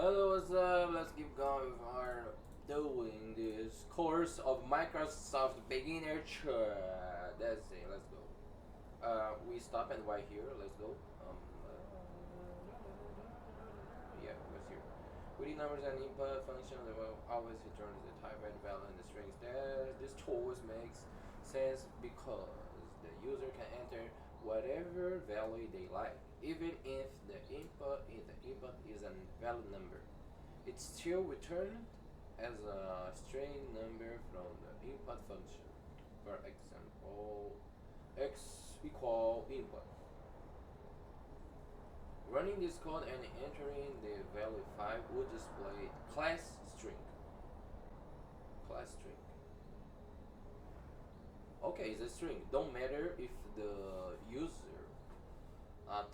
Hello, what's up? Let's keep going. We're doing this course of Microsoft Beginner Chat. That's it. Let's go. We stop and why here? Let's go. Yeah, what's here? With the numbers and input function, they will always return the type and value in the strings. This choice makes sense because the user can enter whatever value they like, even if the input is a valid number. It's still returned as a string number from the input function. For example, x equal input. Running this code and entering the value 5 would display class string. Class string. Okay, it's a string. Don't matter if the user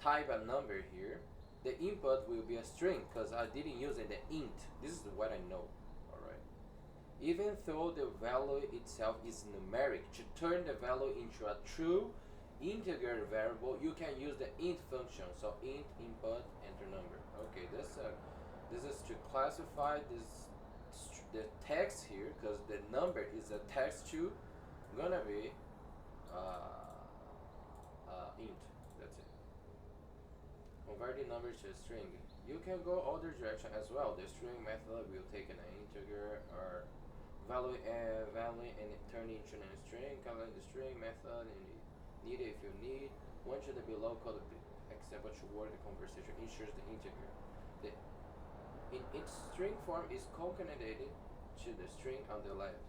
type a number here. The input will be a string because I didn't use it, the int. This is what I know. Alright. Even though the value itself is numeric, to turn the value into a true integer variable, you can use the int function. So int input enter number. Okay, this is to classify the text here because the number is a text to gonna be int. That's it. Converting numbers to a string. You can go other direction as well. The string method will take an integer or value and turn it into a string. Calculate the string method and need it if you need. One should below code example toward the conversation ensures the integer. The in its string form is concatenated to the string on the left.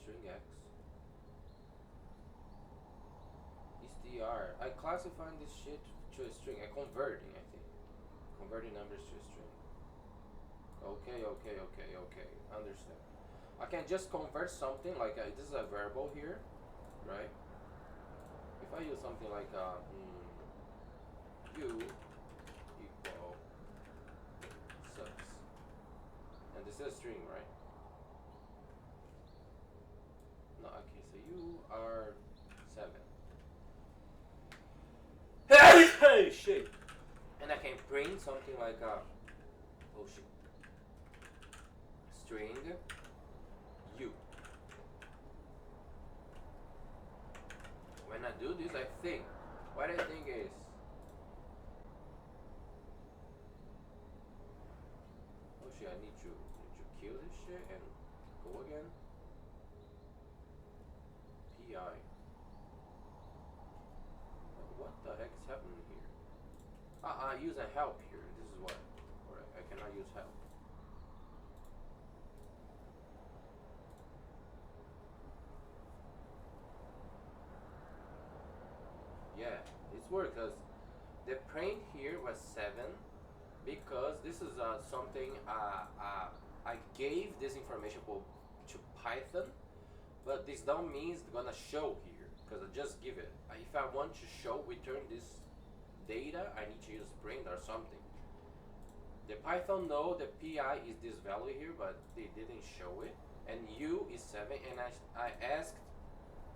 String x str. I classifying this shit to a string. I converting, I think. Converting numbers to a string. Okay. Understand. I can just convert something like this is a variable here, right? If I use something like u equal subs, and this is a string, right? No, okay. So you are 7. Hey, shit. And I can print something like oh shit, string u. When I do this, I think. What I think is, oh shit, I need to kill this shit and go again. Pi. What the heck is happening here? I use a help here. This is what. Alright, I cannot use help. Yeah, it's work because the print here was 7 because this is something I gave this information to Python, but this don't mean it's gonna show here because I just give it. If I want to show return this data, I need to use print or something. The Python know the pi is this value here, but they didn't show it. And u is 7, and I asked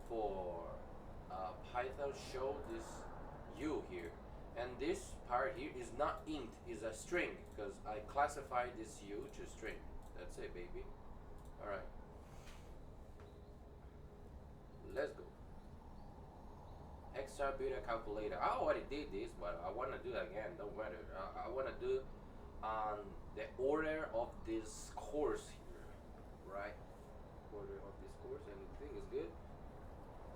for Python show this u here. And this part here is not int, is a string, because I classified this u to string. That's it, baby. Alright. Let's go. Extra beta calculator. I already did this, but I want to do it again. Don't matter. I want to do on the order of this course here, right? Order of this course, and the thing is good.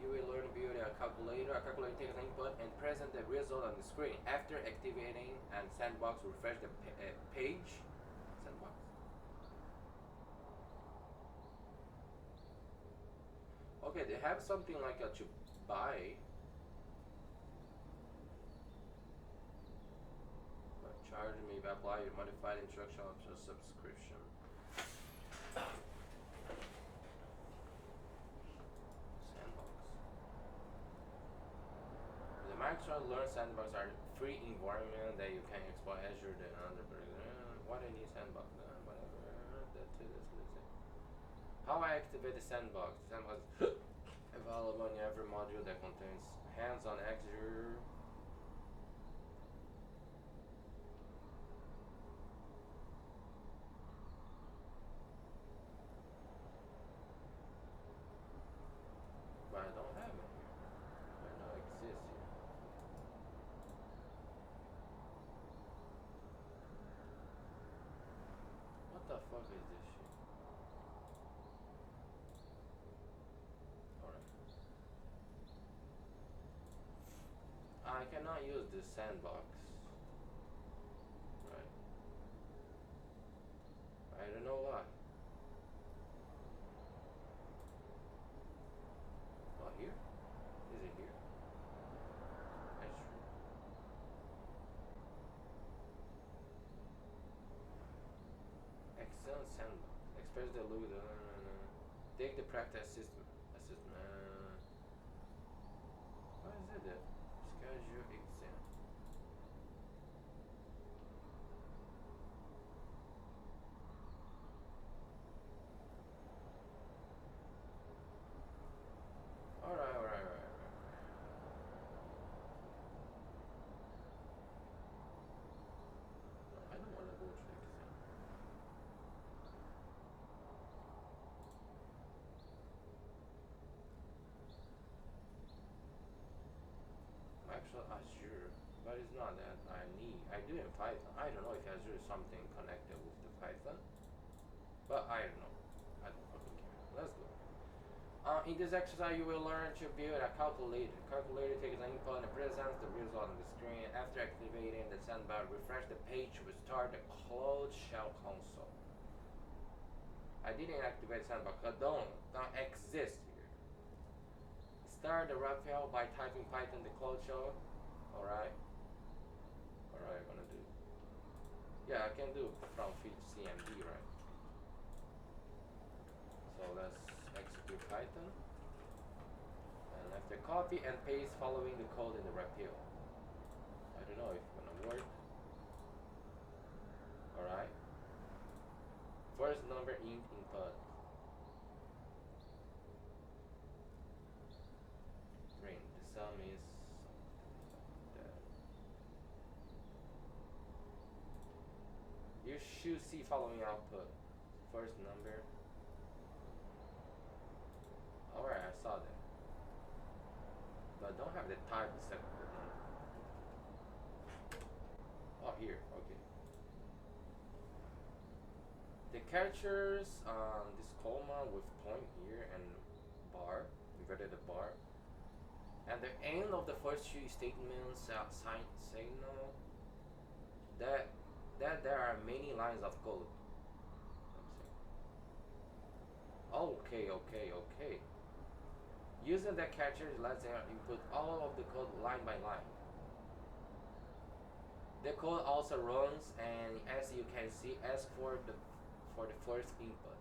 You will learn to build a calculator. A calculator takes an input and present the result on the screen. After activating and sandbox, refresh the page. Sandbox. Okay, they have something like to buy. But charge may be applied a modified instruction of a subscription. Microsoft Learn Sandbox are free environment that you can explore Azure and other. What I need sandbox? Whatever. That's it. How I activate the sandbox? Sandbox. Available in every module that contains hands-on Xure. But I don't have it here. I know it exists here. What the fuck is this shit? Alright. I cannot use this sandbox. Right. I don't know why. Oh, here? Is it here? That's true. Excel sandbox. Express the look. Take the practice system. Assessment. What is it? Schedule exam. Alright. No, I don't want to go to the exam. Actually, Azure, but it's not that I need. I do in Python. I don't know if Azure is something connected with the Python, but I don't know. I don't fucking care. Let's go. In this exercise, you will learn to build a calculator. Calculator takes an input and presents the result on the screen. After activating the sandbar, refresh the page to start the closed shell console. I didn't activate sandbar because don't exist here. Start the Raphael by typing Python the closed shell. Alright. Alright, I'm gonna do. Yeah, I can do from CMD, right? So let's execute Python. And after copy and paste following the code in the Raphael. I don't know if it's gonna work. Alright. First number int input. Ring. The sum is something like that. You should see following output. First number. Alright, I saw that. But I don't have the type except the number. Oh, here, okay. The characters, this comma with point here and bar, inverted bar. And the end of the first two statements signal that there are many lines of code. Okay. Using the characters lets them input all of the code line by line. The code also runs and as you can see asks for the first input.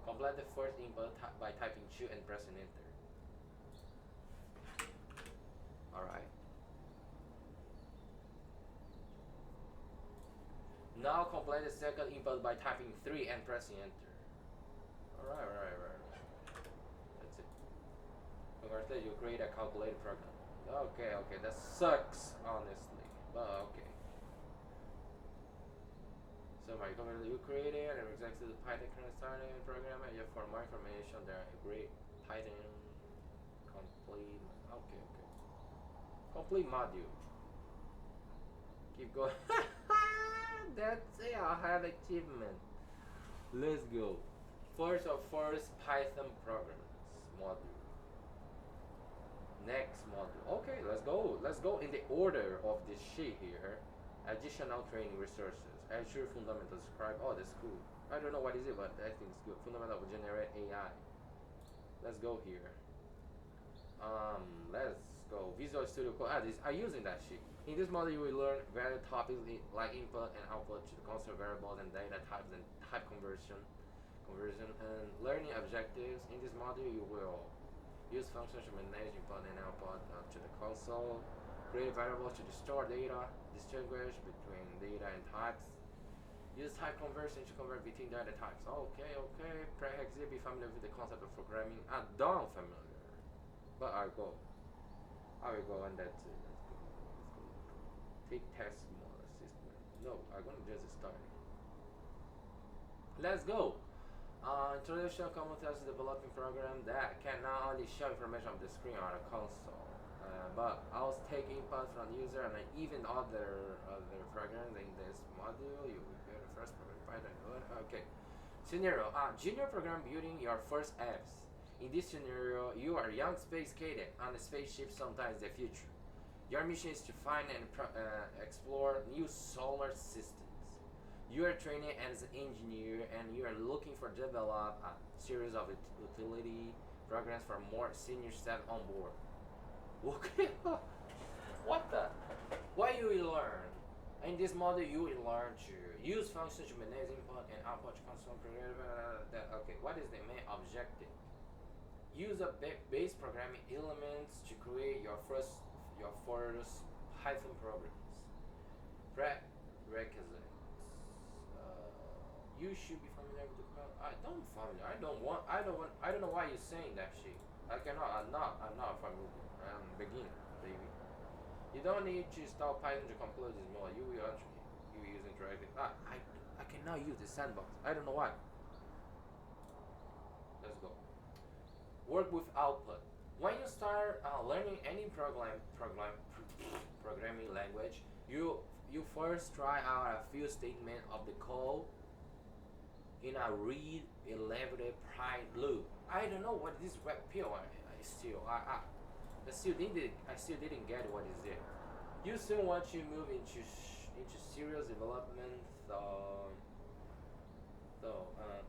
Complete the first input by typing 2 and pressing enter. Alright. Now complete the second input by typing 3 and pressing enter. Alright. That's it. Congratulations, you create a calculator program. Okay, that sucks, honestly. But okay. So my comment you created and executed the Python current starting program and you for more information there a great Python complete complete module. Keep going. That's it, I have achievement. Let's go. First Python programs module. Next module. Okay, let's go in the order of this sheet here. Additional training resources. Azure Fundamental Describe. Oh, that's cool. I don't know what is it, but I think it's good. Fundamental of Generate AI. Let's go here. Let's go. Visual Studio Code. I'm using that sheet. In this module, you will learn various topics like input and output to the constant variables and data types and type conversion, and learning objectives. In this module, you will use functions to manage input and output to the console. Create variables to store data. Distinguish between data and types. Use type conversion to convert between data types. Okay. Pre-exit, be familiar with the concept of programming. Don't familiar. But I will go on that. Let's go. Take test more system. No, I'm gonna just start. Let's go. Traditional common test developing program that can not only show information on the screen or a console, but also take input from the user and even other programs in this module. You will build the first program Python. Okay. Scenario: junior program building your first apps. In this scenario, you are a young space cadet on a spaceship, sometimes the future. Your mission is to find and explore new solar systems. You are training as an engineer and you are looking for develop a series of utility programs for more senior staff on board. Okay. What the? What you will learn? In this model, you will learn to use functions to manage input and output console. Okay, what is the main objective? Use a base programming elements to create your first Python programs. Prerequisites. You should be familiar with the code. I don't familiar. I don't know why you're saying that shit. I cannot. I'm not familiar. I'm beginner, baby. You don't need to install Python to compile this model. You will actually you use interactive. I cannot use the sandbox. I don't know why. Let's go. Work with output. When you start learning any programming language, you first try out a few statements of the code in a read elaborate prime loop. I don't know what this web pill I still didn't get what is it. You soon want to move into serious development,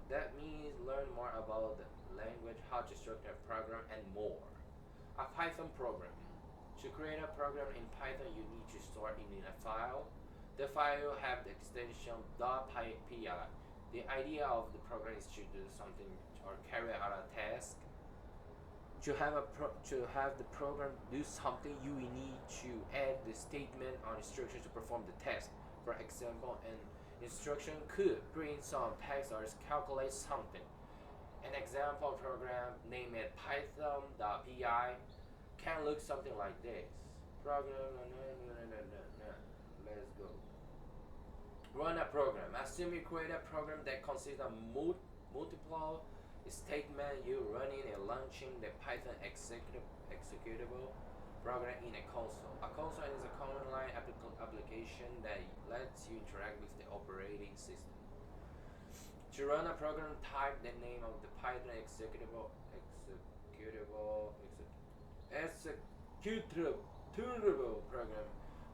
that means learn more about the language, how to structure a program, and more. A Python program. To create a program in Python, you need to store it in a file. The file have the extension .py. The idea of the program is to do something or carry out a task. To have the program do something, you will need to add the statement or instruction to perform the task. For example, an instruction could print some text or calculate something. An example program named python.py can look something like this. Program, let's go. Run a program. Assume you create a program that consists of multiple statement. You running and launching the Python executable program in a console. A console is a command line application that lets you interact with the operating system. To run a program, type the name of the Python executable program,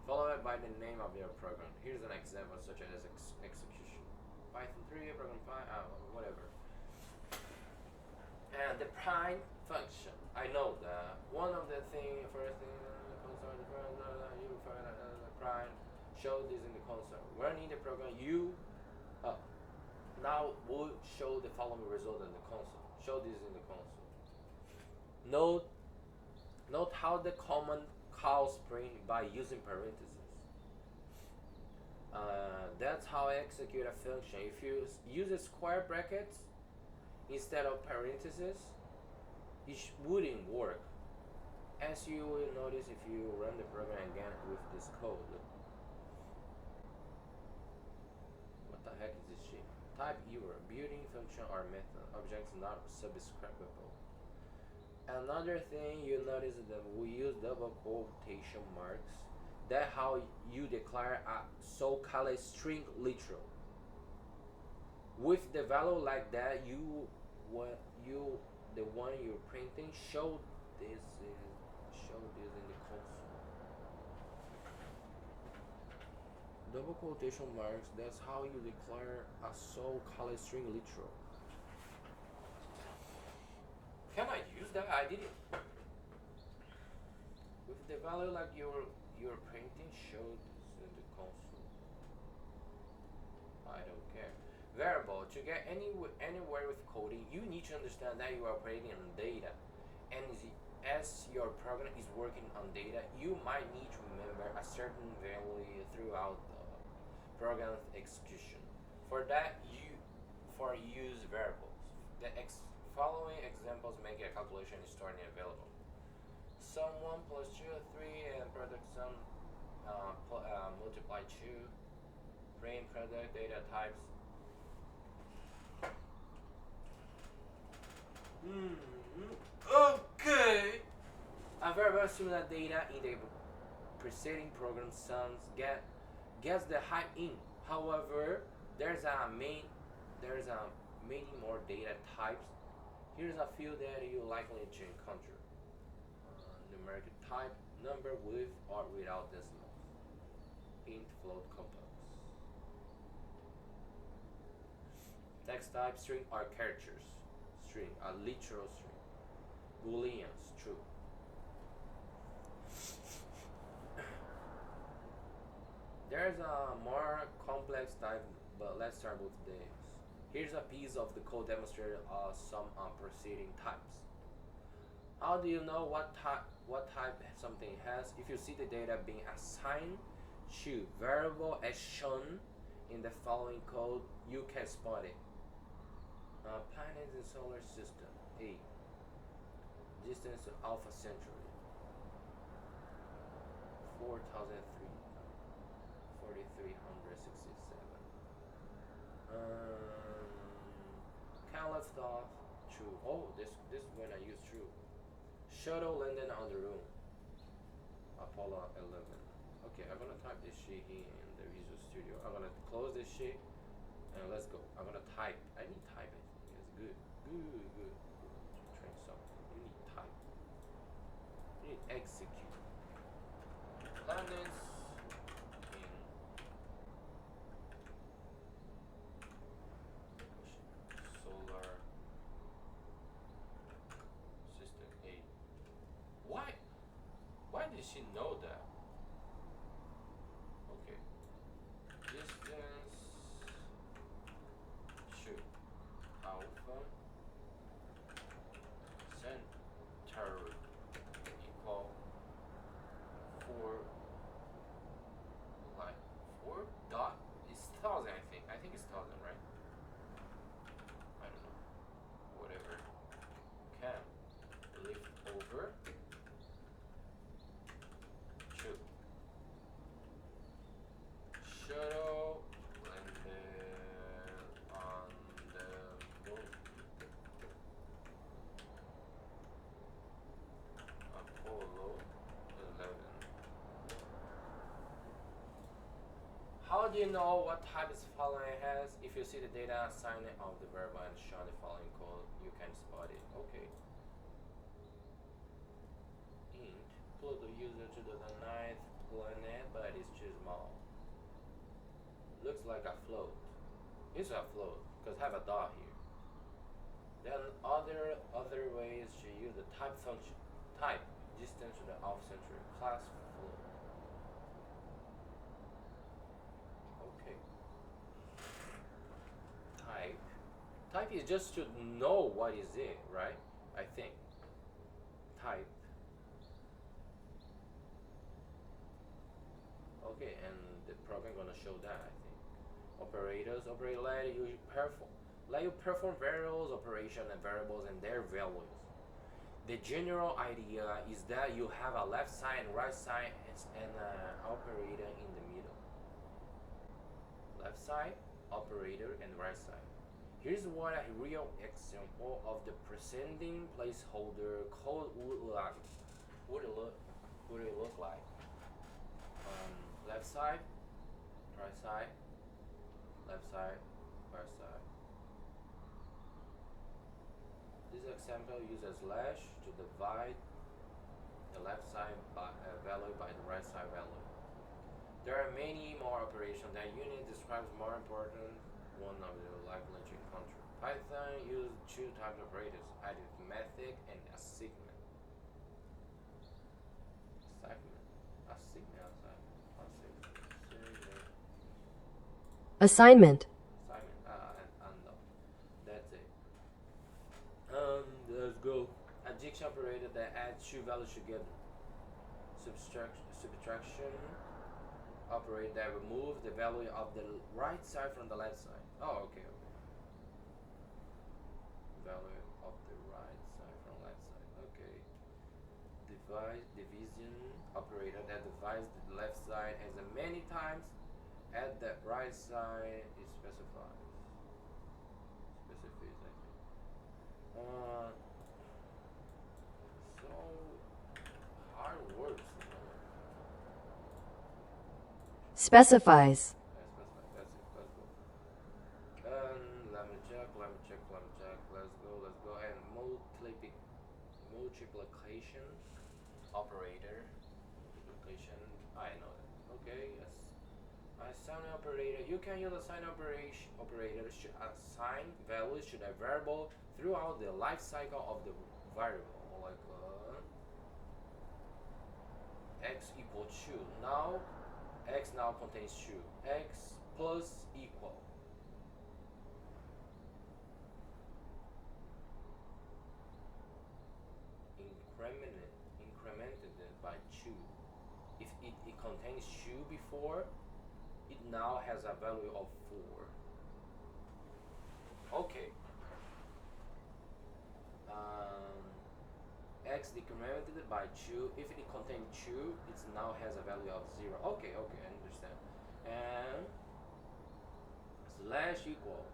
followed by the name of your program. Here's an example such as execution. Python 3, program 5, whatever. And the prime function. I know that one of the first thing, console, you find the prime, show this in the console. Running the program, you now would show the following result in the console. Show this in the console. Note how the command calls print by using parentheses. That's how I execute a function. If you use a square brackets instead of parentheses, it wouldn't work. As you will notice if you run the program again with this code. What the heck is this shit? Type error, building function or method, objects not subscribable. Another thing you notice is that we use double quotation marks. That's how you declare a so-called string literal. With the value like that, the one you're printing, show this in the console. Double quotation marks. That's how you declare a so-called string literal. Can I use that? I didn't. With the value like you're printing, show this in the console. I don't care. Variable. To get anywhere with coding, you need to understand that you are operating on data, and as your program is working on data, you might need to remember a certain value throughout the program execution. For that, use variables. The following examples make a calculation is stored and available. sum 1 plus 2 3 and product sum multiply 2. Print product data types. Okay. A variable similar data in the preceding program sums gets the height in. However, there's many more data types. Here's a few that you likely to encounter. Numeric type, number with or without decimals. Int, float, complex. Text type, string or characters. String, a literal string. Booleans, true. There's a more complex type, but let's start with this. Here's a piece of the code demonstrated some preceding types. How do you know what type something has? If you see the data being assigned to variable as shown in the following code, you can spot it. Planets in solar system, 8. Distance to Alpha Centauri, 4003, 4367. Can left off, true. Oh, this is when I use true. Shuttle landed on the room, Apollo 11. Okay, I'm gonna type this shit here in the Visual Studio. I'm gonna close this shit and let's go. I'm gonna type. I need type it. It's good. Good. Train something. You need type. You need execute. Planets in solar system 8. Why did she know that? Okay. Distance to Alpha Centauri equal 4 like 4 dot is 1000 I think. I think it's 1000, right? I don't know. Whatever. Can lift over to shuttle landed on the moon. Apollo 11. How do you know what type is following has? If you see the data assigned of the variable and show the following code, you can spot it. Okay. Int, Pluto user to the 9th planet, but it's too small. Looks like a float. It's a float, because have a dot here. Then other ways to use the type function. Type, distance to the Alpha Centauri, class float. Okay. Type is just to know what is it, right? I think. Type. Okay, and the program gonna show that, I think. Operators, let you perform variables operation and variables and their values. The general idea is that you have a left side and right side and an operator in the middle. Left side, operator, and right side. Here's what a real example of the preceding placeholder code would look like. Left side, right side, left side, right side. This example uses slash to divide the left side value by the right side value. There are many more operations that unit describes more important one of the likely to encounter. Python uses 2 types of operators, arithmetic and assignment. Assignment. That's it. Let's go. Addition operator that adds 2 values together. Subtraction operator that removes the value of the right side from the left side. Oh, okay. Value of the right side from left side. Okay. division operator that divides the left side as many times as the right side is specified. Specifies, I think. So how it works, Specifies. Specified. That's it. Let's go. Let me check. Let's go. And multiplication operator. Multiplication. I know that. Okay. Yes. Assign operator. You can use a sign operator to assign values to a variable throughout the life cycle of the variable. Like x equal 2. Now x now contains 2. X plus equal. Incremented by 2. If it contains 2 before, it now has a value of 4. Okay. X decremented by 2. If it contains 2, it now has a value of 0. Okay, I understand. And slash equal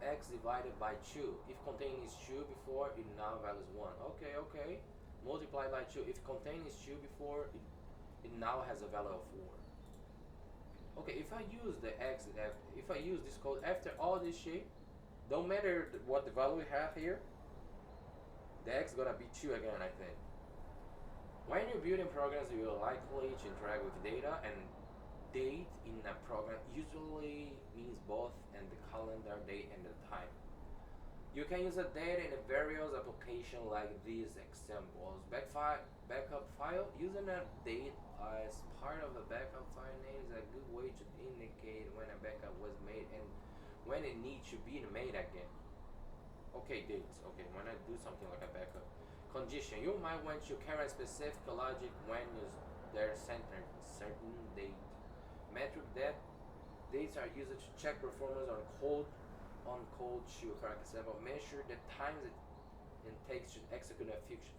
x divided by 2. If contains 2 before, it now values 1. Okay. Multiply by 2. If contains 2 before, it now has a value of 4. Okay, if I use the x, if I use this code after all this shit, don't matter what the value we have here, the x gonna be 2 again, I think. When you're building programs, you are likely to interact with data, and date in a program usually means both and the calendar date and the time. You can use a data in a various applications like these examples. Backup file. Using a date as part of a backup file name is a good way to indicate when a backup was made and when it needs to be made again. Okay, dates. Okay, when I do something like a backup. Condition. You might want to carry a specific logic when there's certain date. Metric that dates are used to check performance on code to, for example, measure the time it takes to execute a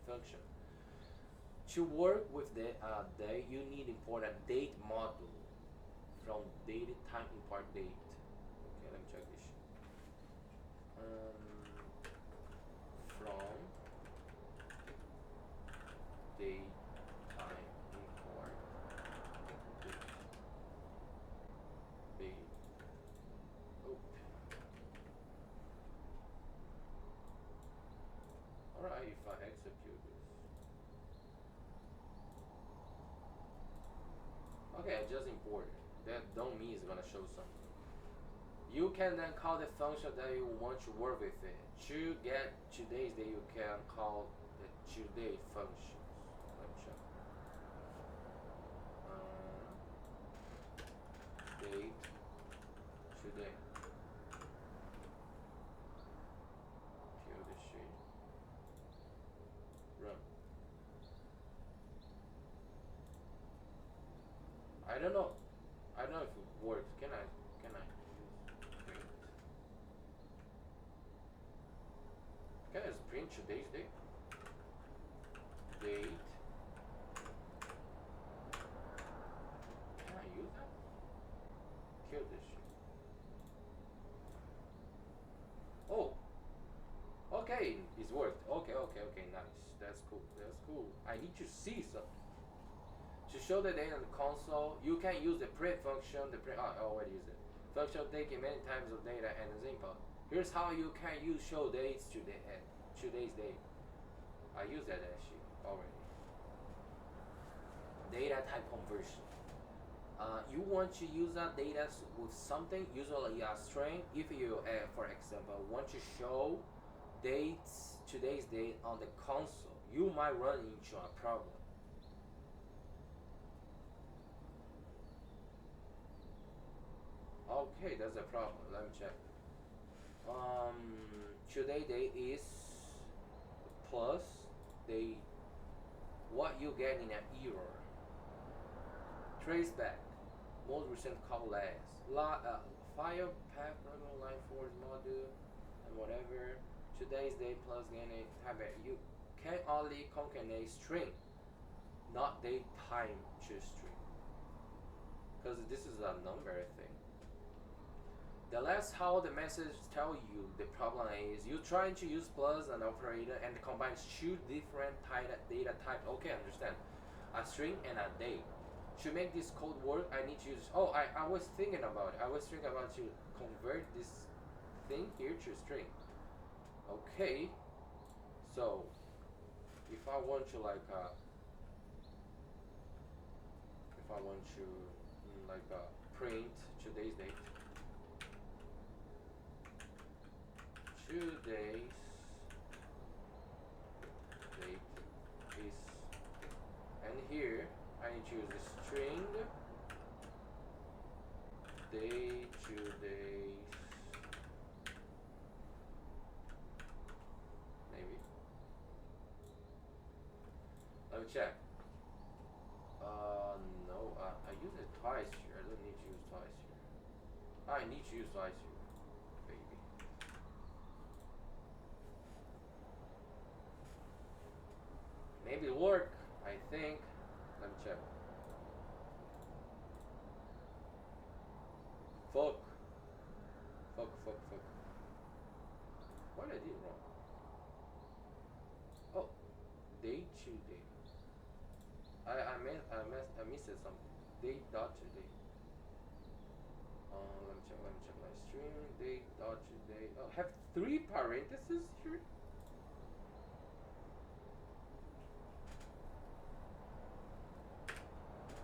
function. To work with the day, you need import a date module from dated time import date. Okay, let me check this. From date time import date. Alright, if I execute this. Okay, I just imported. That don't mean it's gonna show something. You can then call the function that you want to work with it. To get today's date, you can call the today function. Let me check. Date today. Kill this shit. Run. I don't know. I don't know if it works. Can I? Print? Can I just print today's date? Date. Can I use that? Kill this shit. Oh. Okay, it's worked. Okay, nice. That's cool. I need to see something. To show the data on the console, you can use the print function. I already used it. Function taking many times of data and as input. Here's how you can use show dates to today's date. I use that actually already. Data type conversion. You want to use that data with something, usually a string. If you, for example, want to show today's date on the console, you might run into a problem. Okay, that's a problem. Let me check. Today date is plus date. What you get in an error. Trace back. Most recent call last. File path program line forward module and whatever. Today's date plus gain type you can only concatenate string, not date time to string, because this is a number thing. The last how the message tell you the problem is you trying to use plus an operator and combines two different data types. Okay, understand. A string and a date. To make this code work, I need to use. Oh, I was thinking about it. I was thinking about to convert this thing here to string. Okay, so if I want to like if I want to like print today's date. Today's date is, and here I need to use a string day today's, maybe. Let me check. No, I use it twice here. I don't need to use twice here. I need to use twice here, baby. Maybe it work, I think. Let me check. Fuck. Fuck. What I did wrong? Oh, day to day. I missed something. Date dot today. Let me check my string. Date dot today. Oh, have 3 parentheses here.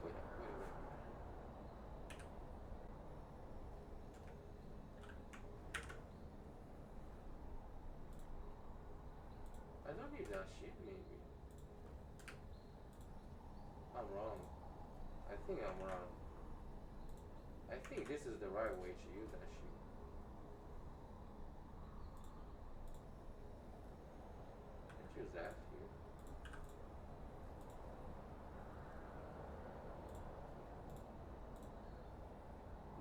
Wait. I don't need that shit. Maybe I'm wrong. I think I'm wrong. I think this is the right way to use that shit. Let's use that here.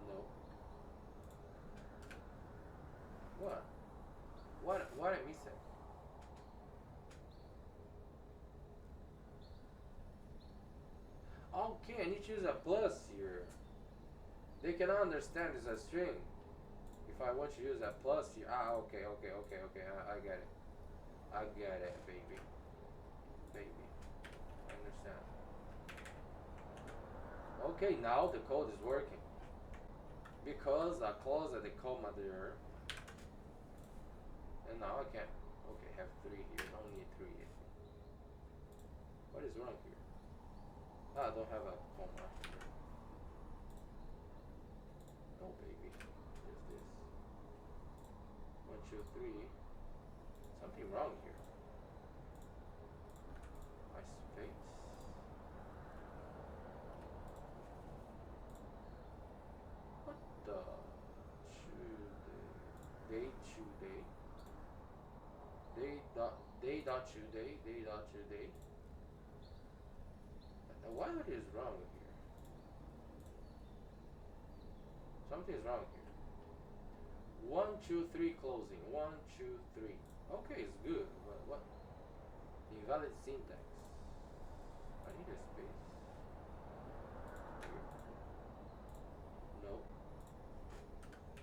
No. What? What I missing? Okay, I need to use a plus here. They cannot understand it's a string. If I want to use a plus here, okay. I get it. I get it, baby. I understand. Okay, now the code is working. Because I closed the comma there. And now I can, okay, have 3 here. Don't need 3 here. What is wrong here? I don't have a comma here. No, baby. There's this. 1, 2, 3. Something wrong here. My space. What the? Today. Day dot today. What is wrong here? Something is wrong here. 1, 2, 3 closing. 1, 2, 3. Okay, it's good. But what? Invalid syntax. I need a space. Here. No.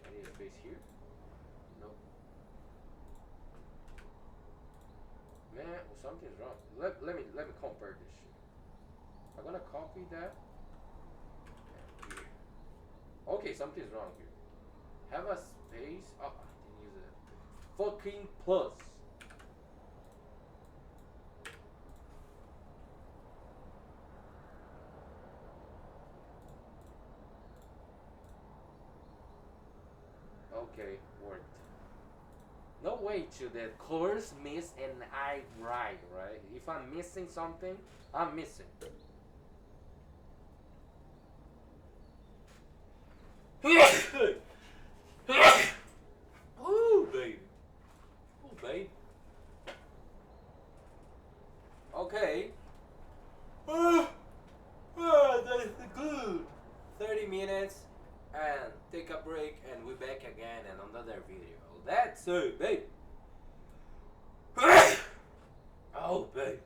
I need a space here. No. Man, something's wrong. Let me compare this shit. I'm gonna copy that. And here. Okay, something's wrong here. Have a space. Oh, I didn't use it. Fucking plus. Okay, worked. No way to the course miss and I write, right? If I'm missing something, I'm missing. Ooh, baby. Ooh, baby. Okay. That's good. 30 minutes and take a break and we're back again in another video. That's it, baby. Oh, babe.